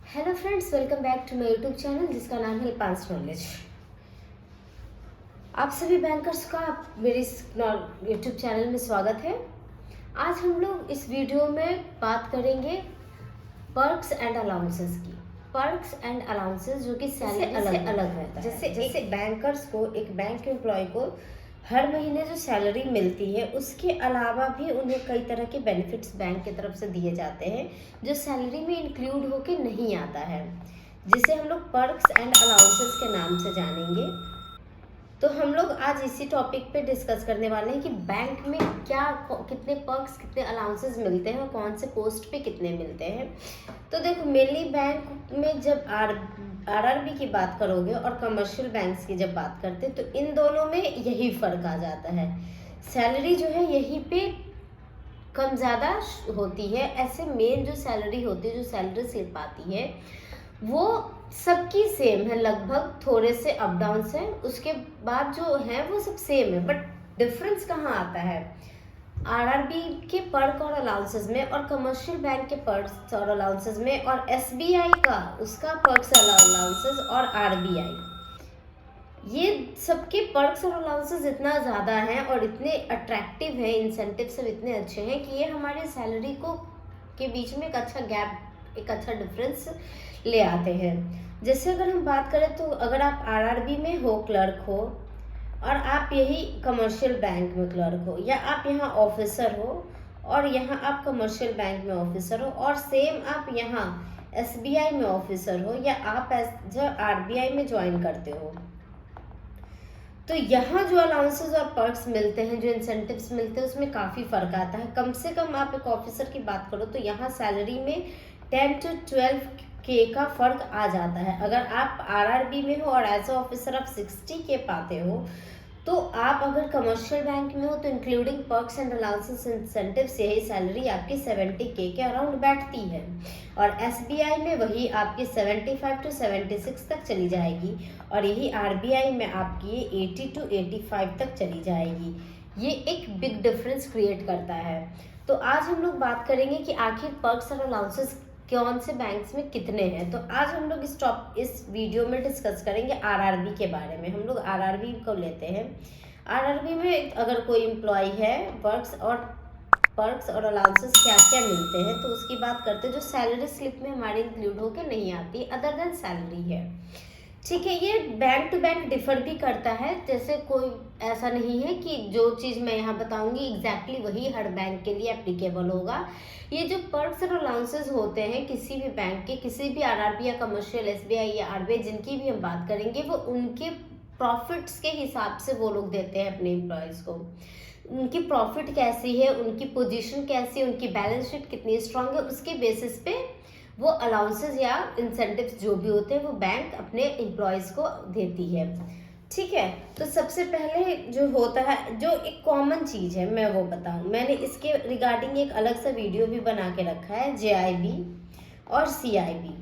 Hello friends, welcome back to my YouTube channel जिसका नाम है पांच नॉलेज। आप सभी बैंकर्स का मेरे इस यूट्यूब चैनल में स्वागत है। आज हम लोग इस वीडियो में बात करेंगे पर्क्स एंड अलाउंसेस की। पर्क्स एंड अलाउंसेस जो कि सैलरी से अलग रहता है। जैसे बैंकर्स को, एक बैंक एम्प्लॉय को हर महीने जो सैलरी मिलती है उसके अलावा भी उन्हें कई तरह के बेनिफिट्स बैंक की तरफ से दिए जाते हैं जो सैलरी में इंक्लूड होके नहीं आता है, जिसे हम लोग पर्क्स एंड अलाउंसेस के नाम से जानेंगे। तो हम लोग आज इसी टॉपिक पे डिस्कस करने वाले हैं कि बैंक में क्या कितने पर्क्स, कितने अलाउंसेस मिलते हैं और कौन से पोस्ट पे कितने मिलते हैं। तो देखो, मेनली बैंक में जब आरआरबी की बात करोगे और कमर्शियल बैंक्स की जब बात करते हैं तो इन दोनों में यही फर्क आ जाता है। सैलरी जो है यहीं पे कम ज़्यादा होती है। ऐसे मेन जो सैलरी होती है, जो सैलरी स्लिप आती है, वो सबकी सेम है लगभग, थोड़े से अप डाउन है, उसके बाद जो है वो सब सेम है। बट डिफरेंस कहाँ आता है? आरआरबी के पर्क और अलाउंसेस में और कमर्शियल बैंक के पर्क्स और अलाउंसेस में, और एसबीआई का उसका पर्क्स अलाउंसेस और आरबीआई, ये सबके पर्क्स और अलाउंसेस इतना ज़्यादा हैं और इतने अट्रैक्टिव हैं, इंसेंटिव सब इतने अच्छे हैं कि ये हमारे सैलरी को के बीच में एक अच्छा गैप, एक अच्छा डिफरेंस ले आते हैं। जैसे अगर हम बात करें तो अगर आप आरआरबी में हो, क्लर्क हो, और आप यही कमर्शियल बैंक में क्लर्क हो, या आप यहाँ ऑफिसर हो और यहाँ आप कमर्शियल बैंक में ऑफिसर हो, और सेम आप यहाँ एसबीआई में ऑफिसर हो, या आप आरबीआई में ज्वाइन करते हो, तो यहाँ जो अलाउंसेस और पर्क्स मिलते हैं, जो इंसेंटिव्स मिलते हैं, उसमें काफ़ी फ़र्क आता है। कम से कम आप एक ऑफिसर की बात करो तो यहाँ सैलरी में 10 to 12K का फ़र्क आ जाता है। अगर आप आरआरबी में हो और एज अ ऑफिसर आप 60K पाते हो, तो आप अगर कमर्शियल बैंक में हो तो including perks and allowances incentives यही सैलरी आपकी 70K के अराउंड बैठती है। और एसबीआई में वही आपकी 75 to 76 तक चली जाएगी, और यही आरबीआई में आपकी 80 to 85 तक चली जाएगी। ये एक बिग डिफरेंस क्रिएट करता है। तो आज हम लोग बात करेंगे कि आखिर पर्क्स और अलाउंसेस कौन से बैंक्स में कितने हैं। तो आज हम लोग इस वीडियो में डिस्कस करेंगे आरआरबी के बारे में। हम लोग आरआरबी को लेते हैं। आरआरबी में अगर कोई एम्प्लॉय है, पर्क्स और अलाउंसेस क्या क्या मिलते हैं तो उसकी बात करते हैं, जो सैलरी स्लिप में हमारे इंक्लूड होकर नहीं आती, अदर देन सैलरी है। ठीक है, ये बैंक टू बैंक डिफर भी करता है। जैसे कोई ऐसा नहीं है कि जो चीज़ मैं यहाँ बताऊंगी एग्जैक्टली वही हर बैंक के लिए एप्लीकेबल होगा। ये जो पर्क्स और अलाउंसेस होते हैं किसी भी बैंक के, किसी भी आरआरबी या कमर्शियल, एसबीआई या आरबीआई, जिनकी भी हम बात करेंगे, वो उनके प्रॉफिट्स के हिसाब से वो लोग देते हैं अपने एम्प्लॉयज़ को। उनकी प्रॉफिट कैसी है, उनकी पोजीशन कैसी है, उनकी बैलेंस शीट कितनी स्ट्रांग है, उसके बेसिस पे वो अलाउंसेस या इंसेंटिव्स जो भी होते हैं वो बैंक अपने एम्प्लॉयज़ को देती है। ठीक है, तो सबसे पहले जो होता है, जो एक कॉमन चीज़ है, मैं वो बताऊं। मैंने इसके रिगार्डिंग एक अलग सा वीडियो भी बना के रखा है, जेआईबी और सीआईबी।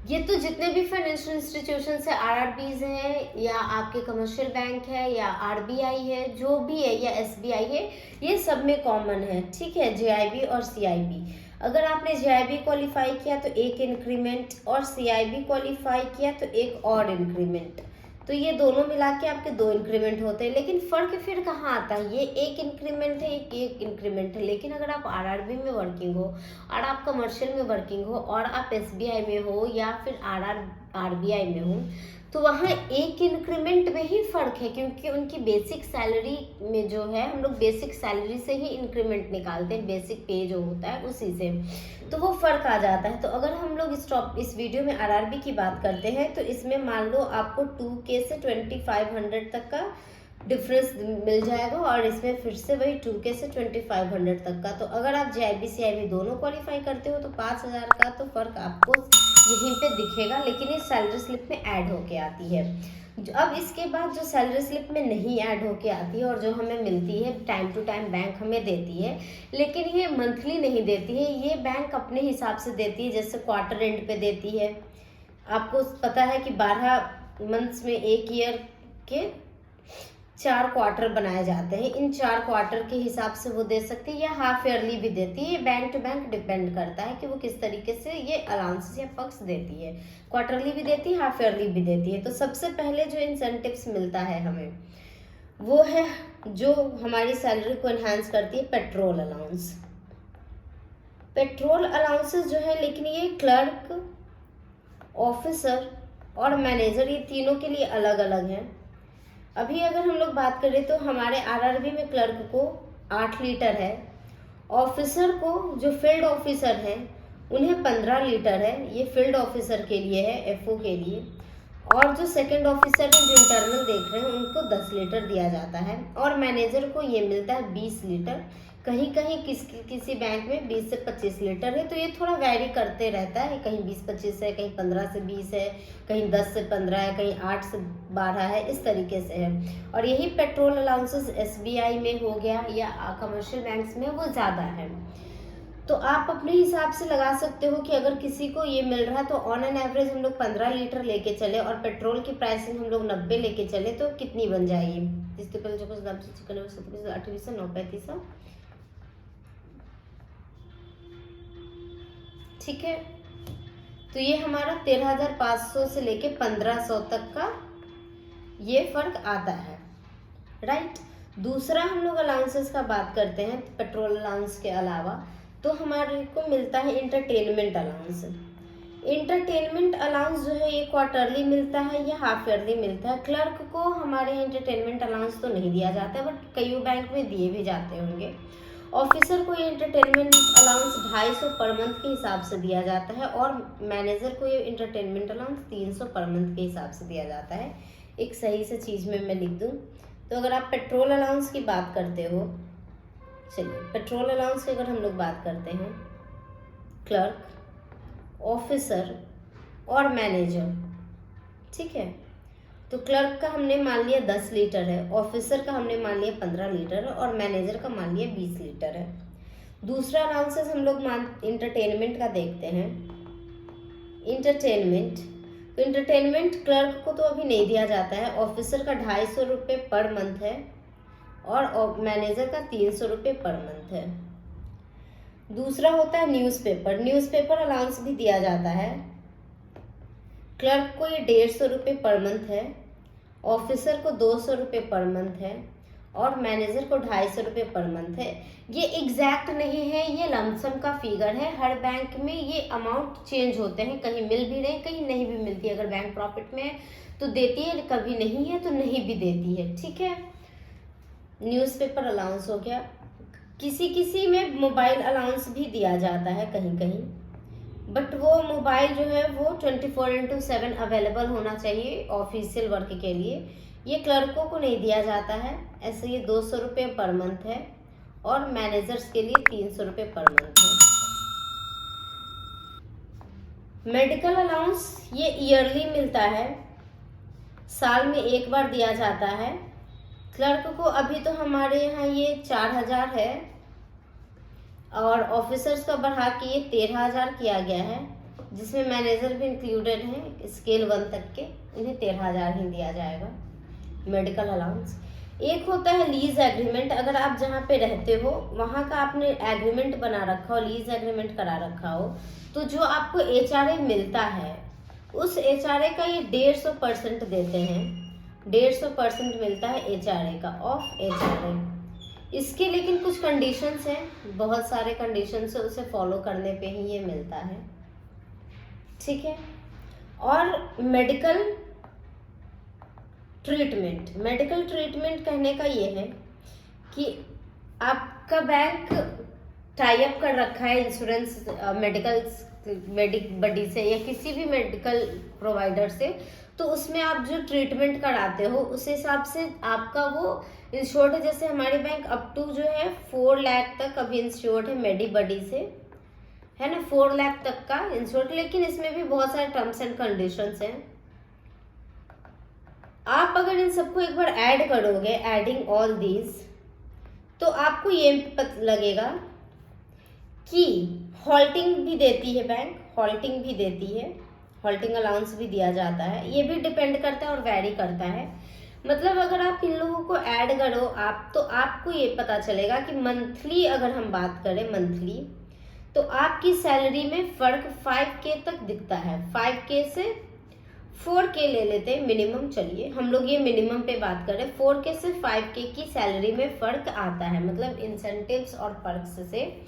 ये तो जितने भी फाइनेंशियल इंस्टीट्यूशंस है, आरआरबीज हैं या आपके कमर्शियल बैंक है या आरबीआई है, जो भी है, या एसबीआई है, ये सब में कॉमन है। ठीक है, जेआईबी और सीआईबी। अगर आपने जेआईबी क्वालिफाई किया तो एक इंक्रीमेंट, और सीआईबी क्वालिफाई किया तो एक और इंक्रीमेंट, तो ये दोनों मिला के आपके 2 इंक्रीमेंट होते हैं। लेकिन फ़र्क फिर कहाँ आता है? ये एक इंक्रीमेंट है, एक इंक्रीमेंट है। लेकिन अगर आप आरआरबी में वर्किंग हो और आप कमर्शियल में वर्किंग हो और आप एसबीआई में हो या फिर आरबीआई में हो, तो वहाँ एक इंक्रीमेंट में ही फ़र्क है, क्योंकि उनकी बेसिक सैलरी में जो है, हम लोग बेसिक सैलरी से ही इंक्रीमेंट निकालते हैं, बेसिक पे जो होता है उसी से, तो वो फ़र्क आ जाता है। तो अगर हम लोग इस वीडियो में आरआरबी की बात करते हैं तो इसमें मान लो आपको 2K से 2500 तक का डिफरेंस मिल जाएगा, और इसमें फिर से वही 2K से 2500 तक का। तो अगर आप जेआईबी सीआईबी दोनों क्वालिफाई करते हो तो 5000 का तो फ़र्क आपको यहीं पे दिखेगा, लेकिन ये सैलरी स्लिप में ऐड होके आती है। अब इसके बाद जो सैलरी स्लिप में नहीं ऐड होके आती है और जो हमें मिलती है, टाइम टू टाइम बैंक हमें देती है, लेकिन ये मंथली नहीं देती है, ये बैंक अपने हिसाब से देती है। जैसे क्वार्टर एंड पे देती है, आपको पता है कि 12 मंथ्स में एक ईयर के 4 क्वार्टर बनाए जाते हैं। इन 4 क्वार्टर के हिसाब से वो दे सकती है, या हाफ ईयरली भी देती है। ये बैंक टू बैंक डिपेंड करता है कि वो किस तरीके से ये अलाउंसेस या पर्क्स देती है। क्वार्टरली भी देती है, हाफ ईयरली भी देती है। तो सबसे पहले जो इंसेंटिव्स मिलता है हमें वो है जो हमारी सैलरी को एनहांस करती है, पेट्रोल अलाउंस। पेट्रोल अलाउंसेस जो है, लेकिन ये क्लर्क, ऑफिसर और मैनेजर ये तीनों के लिए अलग अलग है। अभी अगर हम लोग बात करें तो हमारे आरआरबी में क्लर्क को 8 लीटर है, ऑफिसर को जो फील्ड ऑफिसर हैं उन्हें 15 लीटर है, ये फील्ड ऑफिसर के लिए है, एफओ के लिए। और जो सेकंड ऑफिसर हैं जो इंटरनल देख रहे हैं उनको 10 लीटर दिया जाता है। और मैनेजर को ये मिलता है 20 लीटर, कहीं कहीं किसी बैंक में 20 से 25 लीटर है। तो ये थोड़ा वैरी करते रहता है, कहीं 20-25 है, कहीं 15 से 20 है, कहीं 10 से 15 है, कहीं 8 से 12 है, इस तरीके से है। और यही पेट्रोल अलाउंसेस एसबीआई में हो गया या कमर्शियल बैंक्स में वो ज़्यादा है। तो आप अपने हिसाब से लगा सकते हो कि अगर किसी को ये मिल रहा है तो ऑन एन एवरेज हम लोग 15 लीटर लेके चले और पेट्रोल की प्राइसिंग हम लोग 90 लेके चले तो कितनी बन जाएगी? ठीक है, तो ये हमारा 13,500 से लेके 1,500 तक का ये फर्क आता है, राइट। दूसरा हम लोग अलाउंसेस का बात करते हैं पेट्रोल अलाउंस के अलावा, तो हमारे को मिलता है इंटरटेनमेंट अलाउंस। इंटरटेनमेंट अलाउंस जो है ये क्वार्टरली मिलता है या हाफ ईयरली मिलता है। क्लर्क को हमारे यहाँ इंटरटेनमेंट अलाउंस तो नहीं दिया जाता, बट कई बैंक में दिए भी जाते होंगे। ऑफिसर को ये इंटरटेनमेंट अलाउंस 250 पर मंथ के हिसाब से दिया जाता है और मैनेजर को ये इंटरटेनमेंट अलाउंस 300 पर मंथ के हिसाब से दिया जाता है। एक सही से चीज़ में मैं लिख दूँ तो अगर आप पेट्रोल अलाउंस की बात करते हो, चलिए पेट्रोल अलाउंस की अगर हम लोग बात करते हैं, क्लर्क, ऑफिसर और मैनेजर, ठीक है। तो क्लर्क का हमने मान लिया 10 लीटर है, ऑफिसर का हमने मान लिया 15 लीटर है और मैनेजर का मान लिया 20 लीटर है। दूसरा अलाउंसेस हम लोग इंटरटेनमेंट का देखते हैं। इंटरटेनमेंट, तो इंटरटेनमेंट क्लर्क को तो अभी नहीं दिया जाता है, ऑफिसर का 250 रुपये पर मंथ है और मैनेजर का 300 रुपये पर मंथ है। दूसरा होता है न्यूज़पेपर। न्यूज़पेपर अलाउंस भी दिया जाता है, क्लर्क को ये 150 रुपये पर मंथ है, ऑफिसर को 200 रुपये पर मंथ है और मैनेजर को 250 रुपये पर मंथ है। ये एग्जैक्ट नहीं है, ये लमसम का फिगर है। हर बैंक में ये अमाउंट चेंज होते हैं, कहीं मिल भी रहे कहीं नहीं भी मिलती है। अगर बैंक प्रॉफिट में है तो देती है, कभी नहीं है तो नहीं भी देती है, ठीक है। न्यूज़पेपर अलाउंस हो गया। किसी में मोबाइल अलाउंस भी दिया जाता है कहीं कहीं, बट वो मोबाइल जो है वो 24/7 अवेलेबल होना चाहिए ऑफिशियल वर्क के लिए। ये क्लर्कों को नहीं दिया जाता है, ऐसे ये 200 रुपये पर मंथ है और मैनेजर्स के लिए 300 रुपये पर मंथ है। मेडिकल अलाउंस ये ईयरली मिलता है, साल में एक बार दिया जाता है। क्लर्क को अभी तो हमारे यहाँ ये 4,000 है और ऑफिसर्स का बढ़ा के ये 13,000 किया गया है, जिसमें मैनेजर भी इंक्लूडेड है। स्केल 1 तक के इन्हें 13,000 ही दिया जाएगा मेडिकल अलाउंस। एक होता है लीज एग्रीमेंट। अगर आप जहाँ पे रहते हो वहाँ का आपने एग्रीमेंट बना रखा हो, लीज एग्रीमेंट करा रखा हो, तो जो आपको एचआरए मिलता है उस एचआरए का ये 150% देते हैं। 150% मिलता है एचआरए का, ऑफ एचआरए। इसके लेकिन कुछ कंडीशंस हैं, बहुत सारे कंडीशंस है, उसे फॉलो करने पे ही ये मिलता है, ठीक है। और मेडिकल ट्रीटमेंट, मेडिकल ट्रीटमेंट कहने का ये है कि आपका बैंक टाई अप कर रखा है इंश्योरेंस बडी से या किसी भी मेडिकल प्रोवाइडर से, तो उसमें आप जो ट्रीटमेंट कराते हो उस हिसाब से आपका वो इंश्योर्ड है। जैसे हमारे बैंक अप टू जो है 4 लाख तक अभी इंश्योर्ड है मेडी बडी से, है ना, 4 लाख तक का इंश्योर्ड। लेकिन इसमें भी बहुत सारे टर्म्स एंड कंडीशंस हैं। आप अगर इन सबको एक बार ऐड करोगे, एडिंग ऑल दीज, तो आपको ये पता लगेगा कि हॉल्टिंग भी देती है बैंक, हॉल्टिंग भी देती है, हॉल्टिंग अलाउंस भी दिया जाता है। ये भी डिपेंड करता है और वैरी करता है। मतलब अगर आप इन लोगों को ऐड करो आप, तो आपको ये पता चलेगा कि मंथली अगर हम बात करें मंथली, तो आपकी सैलरी में फ़र्क 5K तक दिखता है। 5K से 4K ले लेते हैं मिनिमम। चलिए हम लोग ये मिनिमम पे बात कर रहे हैं। 4K से 5K की सैलरी में फ़र्क आता है, मतलब इंसेंटिव्स और पर्क्स से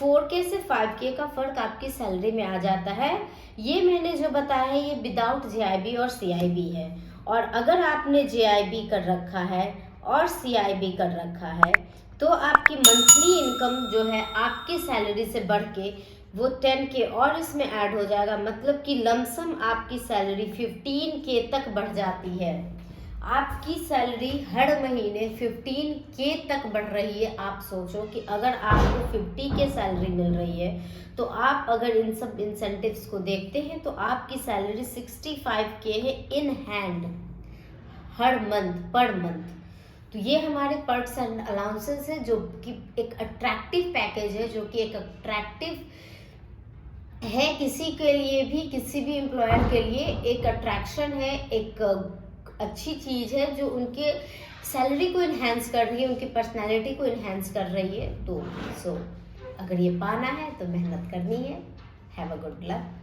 4K से 5K का फ़र्क आपकी सैलरी में आ जाता है। ये मैंने जो बताया है ये विदाउट JIB और CIB है। और अगर आपने JIB कर रखा है और CIB कर रखा है तो आपकी मंथली इनकम जो है आपकी सैलरी से बढ़ के वो 10K और इसमें ऐड हो जाएगा, मतलब कि लमसम आपकी सैलरी 15K तक बढ़ जाती है। आपकी सैलरी हर महीने 15K तक बढ़ रही है। आप सोचो कि अगर आपको 50K सैलरी मिल रही है तो आप अगर इन सब इंसेंटिव्स को देखते हैं तो आपकी सैलरी 65K है in hand her month, per month. तो ये हमारे पर्क्स एंड अलाउंसेस है जो कि एक अट्रैक्टिव पैकेज है, जो कि एक अट्रैक्टिव है किसी के लिए भी, किसी भी एम्प्लॉयर के लिए एक अट्रैक्शन है, एक अच्छी चीज़ है जो उनके सैलरी को इन्हेंस कर रही है, उनकी पर्सनैलिटी को इन्हेंस कर रही है। तो अगर ये पाना है तो मेहनत करनी है। Have a good luck.